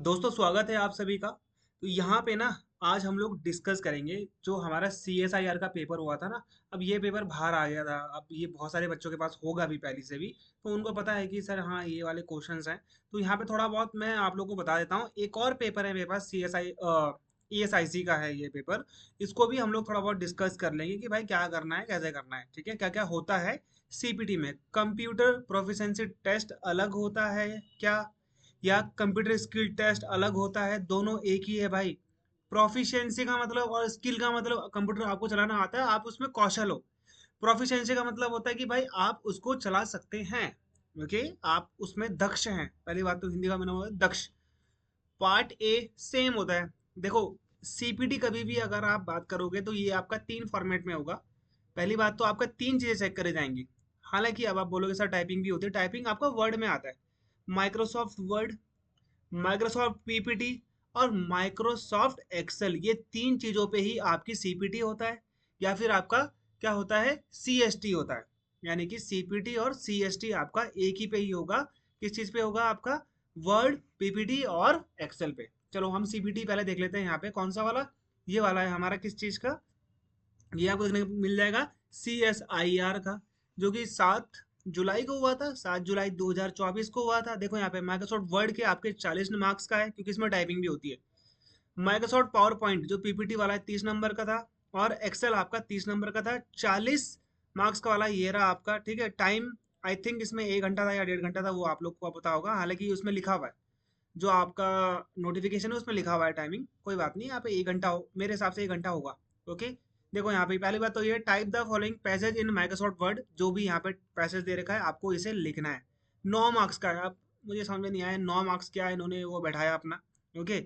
दोस्तों स्वागत है आप सभी का। तो यहाँ पे ना आज हम लोग डिस्कस करेंगे जो हमारा CSIR का पेपर हुआ था ना। अब ये पेपर बाहर आ गया था, अब ये बहुत सारे बच्चों के पास होगा भी पहले से भी, तो उनको पता है कि सर हाँ ये वाले क्वेश्चंस हैं। तो यहाँ पे थोड़ा बहुत मैं आप लोगों को बता देता हूँ। एक और पेपर है मेरे पास ESIC का है ये पेपर। इसको भी हम लोग थोड़ा बहुत डिस्कस कर लेंगे कि भाई क्या करना है कैसे करना है, ठीक है, क्या क्या होता है। CPT में कंप्यूटर प्रोफिशिएंसी टेस्ट अलग होता है क्या, या कंप्यूटर स्किल टेस्ट अलग होता है? दोनों एक ही है भाई। प्रोफिशिएंसी का मतलब और स्किल का मतलब कंप्यूटर आपको चलाना आता है, आप उसमें कौशल हो। प्रोफिशिएंसी का मतलब होता है कि भाई आप उसको चला सकते हैं। ओके, आप उसमें दक्ष हैं। पहली बात तो हिंदी का मैंने बोला दक्ष। पार्ट ए सेम होता है। देखो, CPT कभी भी अगर आप बात करोगे तो ये आपका 3 फॉर्मेट में होगा। पहली बात तो आपका 3 चीजें चेक करे जाएंगी। हालांकि अब आप बोलोगे सर टाइपिंग भी होती है, टाइपिंग आपका वर्ड में आता है। माइक्रोसॉफ्ट वर्ड, माइक्रोसॉफ्ट पीपीटी और माइक्रोसॉफ्ट एक्सेल, ये 3 चीजों पे ही आपकी सीपीटी होता है। या फिर आपका क्या होता है, सीएसटी होता है। यानी कि सीपीटी और सीएसटी आपका एक ही पे ही होगा। किस चीज पे होगा आपका? वर्ड, पीपीटी और एक्सेल पे। चलो हम सीपीटी पहले देख लेते हैं। यहाँ पे कौन सा वाला? ये वाला है हमारा। किस चीज का? ये आपको देखने को मिल जाएगा CSIR का, जो कि 7 जुलाई को हुआ था। 7 जुलाई 2024 को हुआ था। देखो यहाँ पे माइक्रोसॉफ्ट वर्ड के आपके 40 मार्क्स का है, क्योंकि इसमें टाइपिंग भी होती है। माइक्रोसॉफ्ट पावर पॉइंट जो पीपीटी वाला है 30 नंबर का था। और एक्सेल आपका 30 नंबर का था। 40 मार्क्स का वाला ये रहा आपका, ठीक है। टाइम आई थिंक इसमें 1 घंटा था या 1.5 घंटा था, वो आप लोग को पता होगा। हालांकि उसमें लिखा हुआ है, जो आपका नोटिफिकेशन है उसमें लिखा हुआ है टाइमिंग। कोई बात नहीं, यहाँ पे 1 घंटा हो, मेरे हिसाब से 1 घंटा होगा। ओके। देखो यहाँ पे पहली बात तो ये, type the following passage in Microsoft word. जो भी यहाँ पे पैसेज दे रखा है आपको इसे लिखना है। 9 मार्क्स का है। अब मुझे समझ में नहीं आया 9 मार्क्स क्या है, इन्होंने वो बैठाया अपना। Okay.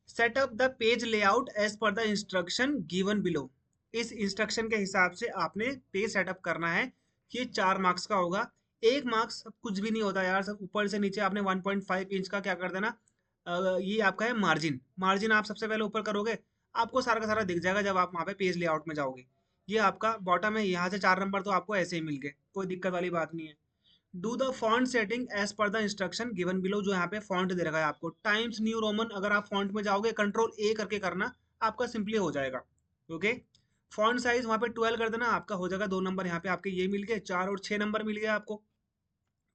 Set up the page layout as per the instruction given below. इस इंस्ट्रक्शन के हिसाब से आपने पेज सेटअप करना है। ये 4 मार्क्स का होगा। 1 मार्क्स कुछ भी नहीं होता यार, सब ऊपर से नीचे आपने 1.5 इंच का क्या कर देना। ये आपका है मार्जिन। मार्जिन आप सबसे पहले ऊपर करोगे, आपको सारा का सारा दिख जाएगा जब आप वहाँ पे पेज लेआउट में जाओगे। ये आपका बॉटम है, यहाँ से 4 नंबर तो आपको ऐसे ही मिल गए, कोई दिक्कत वाली बात नहीं है। Do the font setting as per the instruction given below. जो यहाँ पे फॉन्ट दे रखा है आपको, टाइम्स न्यू रोमन, अगर आप फॉन्ट में जाओगे कंट्रोल A करके करना, आपका सिंपली हो जाएगा। ओके। फॉन्ट साइज वहाँ पे 12 कर देना, आपका हो जाएगा 2 नंबर। यहाँ पे आपके ये मिल गए, 4 और 6 नंबर मिल गए आपको।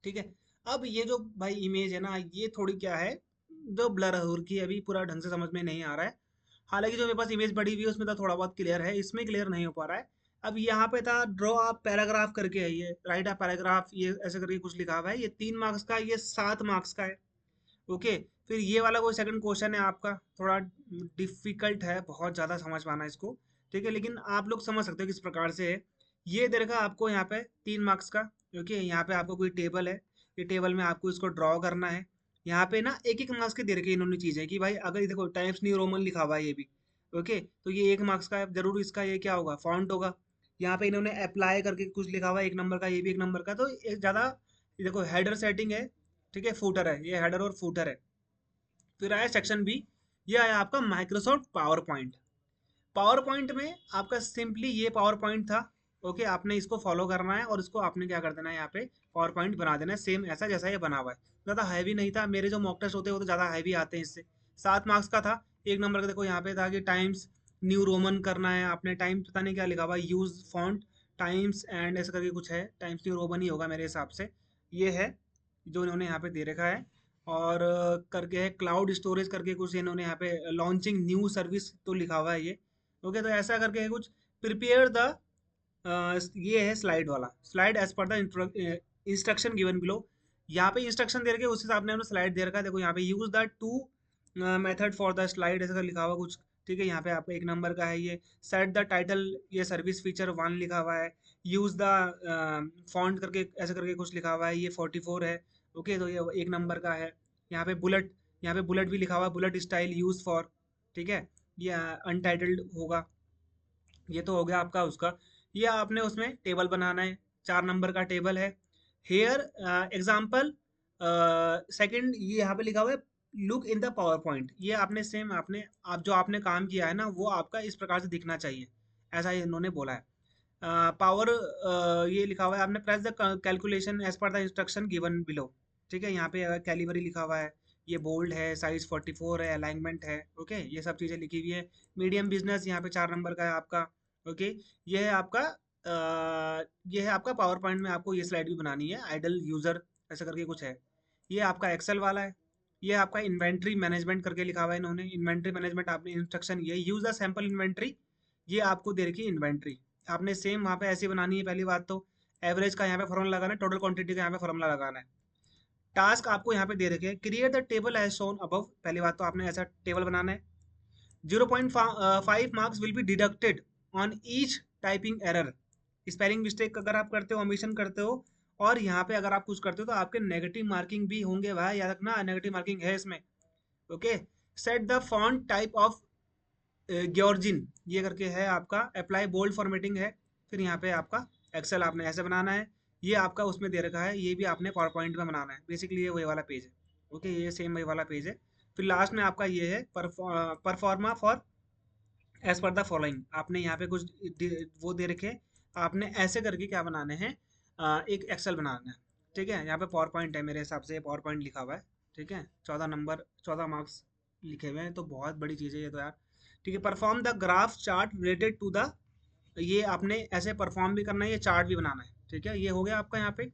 ठीक है। अब ये जो भाई इमेज है ना, ये थोड़ी क्या है, जो ब्लर हो रखी है, अभी पूरा ढंग से समझ में नहीं आ रहा है। हालांकि जो मेरे पास इमेज पड़ी हुई है उसमें तो थोड़ा बहुत क्लियर है, इसमें क्लियर नहीं हो पा रहा है। अब यहाँ पे था ड्रॉ आप पैराग्राफ करके है, ये राइट अ पैराग्राफ, ये ऐसे करके कुछ लिखा हुआ है। ये 3 मार्क्स का, ये 7 मार्क्स का है। ओके। फिर ये वाला कोई सेकंड क्वेश्चन है आपका, थोड़ा डिफिकल्ट है, बहुत ज़्यादा समझ पाना इसको। ठीक है, लेकिन आप लोग समझ सकते हो किस प्रकार से है। ये दे रखा आपको यहाँ पे 3 मार्क्स का। ओके, यहाँ पे आपको कोई टेबल है, ये टेबल में आपको इसको ड्रॉ करना है। यहाँ पे ना एक एक मार्क्स के दे रखे इन्होंने चीज़ें, कि भाई अगर ये देखो टाइम्स न्यू रोमन लिखा हुआ है ये भी। ओके, तो ये 1 मार्क्स का है, जरूर इसका ये क्या होगा, फॉन्ट होगा। यहाँ पे इन्होंने अप्लाई करके कुछ लिखा हुआ है 1 नंबर का, ये भी 1 नंबर का। तो एक ज़्यादा, ये देखो हेडर सेटिंग है, ठीक है, फूटर है, ये हेडर और फूटर है। फिर आया सेक्शन बी, ये आया आपका Microsoft power point. Power point में आपका सिंपली ये पावर पॉइंट था। ओके, आपने इसको फॉलो करना है और इसको आपने क्या कर देना है, यहाँ पे पावर पॉइंट बना देना है सेम ऐसा जैसा ये बना हुआ है। ज़्यादा हैवी नहीं था, मेरे जो मॉक टेस्ट होते हैं वो तो ज़्यादा हैवी आते हैं इससे। 7 मार्क्स का था। 1 नंबर का देखो यहाँ पे था कि टाइम्स न्यू रोमन करना है आपने। टाइम्स पता नहीं क्या लिखा हुआ, यूज फॉन्ट टाइम्स एंड ऐसा करके कुछ है, टाइम्स न्यू रोमन ही होगा मेरे हिसाब से। ये है जो इन्होंने यहाँ पे दे रखा है। और करके है क्लाउड स्टोरेज करके कुछ इन्होंने यहाँ पे लॉन्चिंग न्यू सर्विस तो लिखा हुआ है ये। ओके, तो ऐसा करके है कुछ। प्रिपेयर द, ये है स्लाइड वाला, slide as per the instruction given below. यहाँ पे इंस्ट्रक्शन दे रखे उस हिसाब ने हमने स्लाइड दे रखा है। देखो यहाँ पे use the two method for the slide ऐसा लिखा हुआ कुछ। ठीक है, यहाँ पे आपको 1 नंबर का है ये। सेट द टाइटल, ये सर्विस फीचर 1 लिखा हुआ है। यूज द फॉन्ट करके ऐसा करके कुछ लिखा हुआ है, ये 44 है। ओके, तो ये 1 नंबर का है। यहाँ पे बुलेट, यहाँ पे बुलेट भी लिखा हुआ है, बुलेट स्टाइल यूज फॉर। ठीक है, ये अनटाइटल्ड होगा। ये तो हो गया आपका उसका। ये आपने उसमें टेबल बनाना है, 4 नंबर का टेबल है। हेयर एग्जाम्पल सेकंड, ये यहाँ पे लिखा हुआ है look in the power point. ये आपने सेम, आपने आप जो आपने काम किया है ना वो आपका इस प्रकार से दिखना चाहिए, ऐसा ही इन्होंने बोला है। पावर, ये लिखा हुआ है आपने press the calculation as per the instruction given below. ठीक है, यहाँ पे कैलिबरी लिखा हुआ है। ये बोल्ड है, साइज 44 है, अलाइनमेंट है। ओके, ये सब चीज़ें लिखी हुई है। मीडियम बिजनेस यहाँ पे 4 नंबर का है आपका। ओके, ये है आपका ये है आपका पावर पॉइंट में आपको ये स्लाइड भी बनानी है, आइडल यूजर ऐसा करके कुछ है। ये आपका एक्सेल वाला है। ये आपका इन्वेंट्री मैनेजमेंट करके लिखा हुआ है इन्होंने। इन्वेंट्री मैनेजमेंट आपने इंस्ट्रक्शन ये यूज द सैंपल इन्वेंट्री, ये आपको दे रखी है इन्वेंट्री। आपने सेम वहाँ पे ऐसी बनानी है। पहली बात तो एवरेज का यहाँ पे फॉर्मूला लगाना है, टोटल क्वांटिटी का यहाँ पे फॉर्मूला लगाना है। टास्क आपको यहाँ पे दे रखे हैं, create the table as shown above. पहली बात तो आपने ऐसा टेबल बनाना है। 0.5 marks will be deducted on each typing error. Spelling mistake अगर आप करते हो, ओमिशन करते हो, और यहाँ पे अगर आप कुछ करते हो तो आपके नेगेटिव मार्किंग भी होंगे भाई, याद रखना नेगेटिव मार्किंग है इसमें। Okay, set the font type of ग्योर्जिन, ये करके है आपका। अप्लाई बोल्ड फॉर्मेटिंग है। फिर यहाँ पे आपका एक्सेल आपने ऐसे बनाना है। ये आपका उसमें दे रखा है, ये भी आपने पावर पॉइंट में बनाना है। बेसिकली ये वही वाला पेज है। ओके, ये सेम वही वाला पेज है। फिर लास्ट में आपका ये है proforma for as per the following. आपने यहाँ पे कुछ वो दे रखे, आपने ऐसे करके क्या बनाने हैं, एक एक्सेल बनाना है। ठीक है, यहाँ पे पावर पॉइंट है, मेरे हिसाब से पावर पॉइंट लिखा हुआ है। ठीक है, 14 नंबर, 14 मार्क्स लिखे हुए हैं, तो बहुत बड़ी चीज़ है ये तो यार। ठीक है, perform the graph chart related to the, ये आपने ऐसे परफॉर्म भी करना है, ये चार्ट भी बनाना है। ठीक है, ये हो गया आपका यहाँ पे।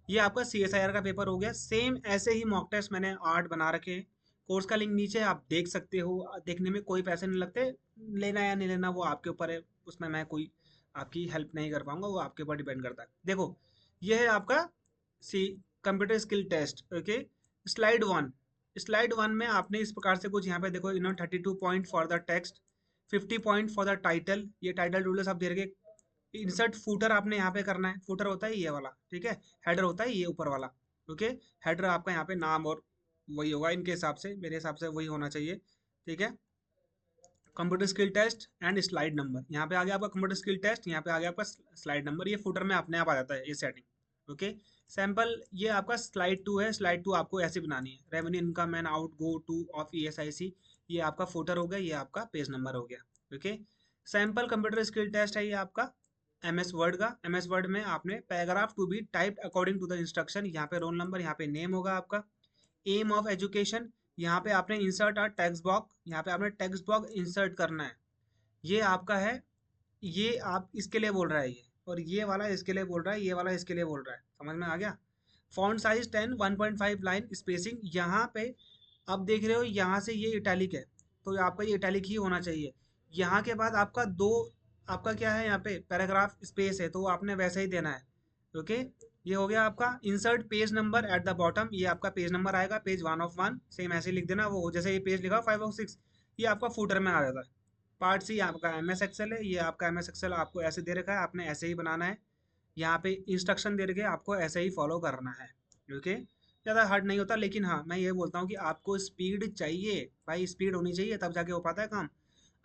ये आपका CSIR का पेपर हो गया। सेम ऐसे ही मॉक टेस्ट मैंने 8 बना रखे हैं। कोर्स का लिंक नीचे है, आप देख सकते हो। देखने में कोई पैसे नहीं लगते, लेना या नहीं लेना वो आपके ऊपर है। उसमें मैं कोई आपकी हेल्प नहीं कर पाऊंगा, वो आपके ऊपर डिपेंड करता है। देखो, ये है आपका C computer skill test. Okay, slide 1। Slide 1 में आपने इस प्रकार से कुछ यहाँ पे देखो, इन्होंने 32 point for the text, 50 point for the title. ये टाइटल डूडल सब दे रखे। इंसर्ट फूटर आपने यहाँ पे करना है। फूटर होता है ये वाला, ठीक है। हेडर होता है ये ऊपर वाला। ओके, हेडर आपका यहाँ पे नाम और वही होगा इनके हिसाब से, मेरे हिसाब से वही होना चाहिए। ठीक है, computer skill test and slide number, यहाँ पे आ गया आपका कंप्यूटर स्किल टेस्ट, यहाँ पे आ गया आपका स्लाइड नंबर। ये फुटर में अपने आप आ जाता है ये सेटिंग। ओके, सैंपल ये आपका स्लाइड 2 है। स्लाइड 2 आपको ऐसे बनानी है। Revenue income and out go two of ESIC, ये आपका फुटर हो गया, ये आपका पेज नंबर हो गया। Okay, sample computer skill test है ये आपका MS वर्ड का। MS वर्ड में आपने paragraph to be typed according to the instruction, यहाँ पे रोल नंबर, यहाँ पे नेम होगा आपका। एम ऑफ एजुकेशन, यहाँ पे आपने इंसर्ट आ टेक्स्ट बॉक्स, यहाँ पे आपने टेक्स्ट बॉक्स इंसर्ट करना है। ये आपका है, ये आप इसके लिए बोल रहा है ये, और ये वाला इसके लिए बोल रहा है, ये वाला इसके लिए बोल रहा है। समझ में आ गया। फॉन्ट साइज 10, 1.5 लाइन स्पेसिंग, यहाँ पे अब देख रहे हो यहाँ से ये इटैलिक है, तो आपका ये इटैलिक ही होना चाहिए। यहाँ के बाद आपका दो, आपका क्या है यहाँ पे पैराग्राफ स्पेस है, तो वो आपने वैसे ही देना है। ओके, ये हो गया आपका। Insert page number at the bottom, ये आपका पेज नंबर आएगा, पेज 1 of 1, सेम ऐसे लिख देना। वो जैसे ये पेज लिखा 5 of 6, ये आपका फूटर में आ जाता है। पार्ट सी आपका MS एक्सेल है। ये आपका MS एक्सेल आपको ऐसे दे रखा है, आपने ऐसे ही बनाना है। यहाँ पे इंस्ट्रक्शन दे रखे, आपको ऐसे ही फॉलो करना है। ओके, ज़्यादा हार्ड नहीं होता, लेकिन हाँ मैं ये बोलता हूँ कि आपको स्पीड चाहिए भाई, स्पीड होनी चाहिए, तब जाके हो पाता है काम।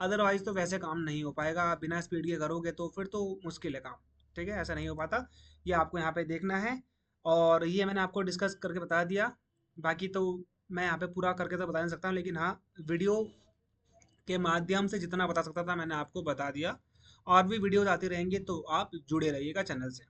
अदरवाइज तो वैसे काम नहीं हो पाएगा। आप बिना स्पीड के करोगे तो फिर तो मुश्किल है काम। ठीक है, ऐसा नहीं हो पाता। ये आपको यहाँ पे देखना है, और ये मैंने आपको डिस्कस करके बता दिया। बाकी तो मैं यहाँ पे पूरा करके तो बता नहीं सकता हूँ, लेकिन हाँ वीडियो के माध्यम से जितना बता सकता था मैंने आपको बता दिया। और भी वीडियोज आती रहेंगी, तो आप जुड़े रहिएगा चैनल से।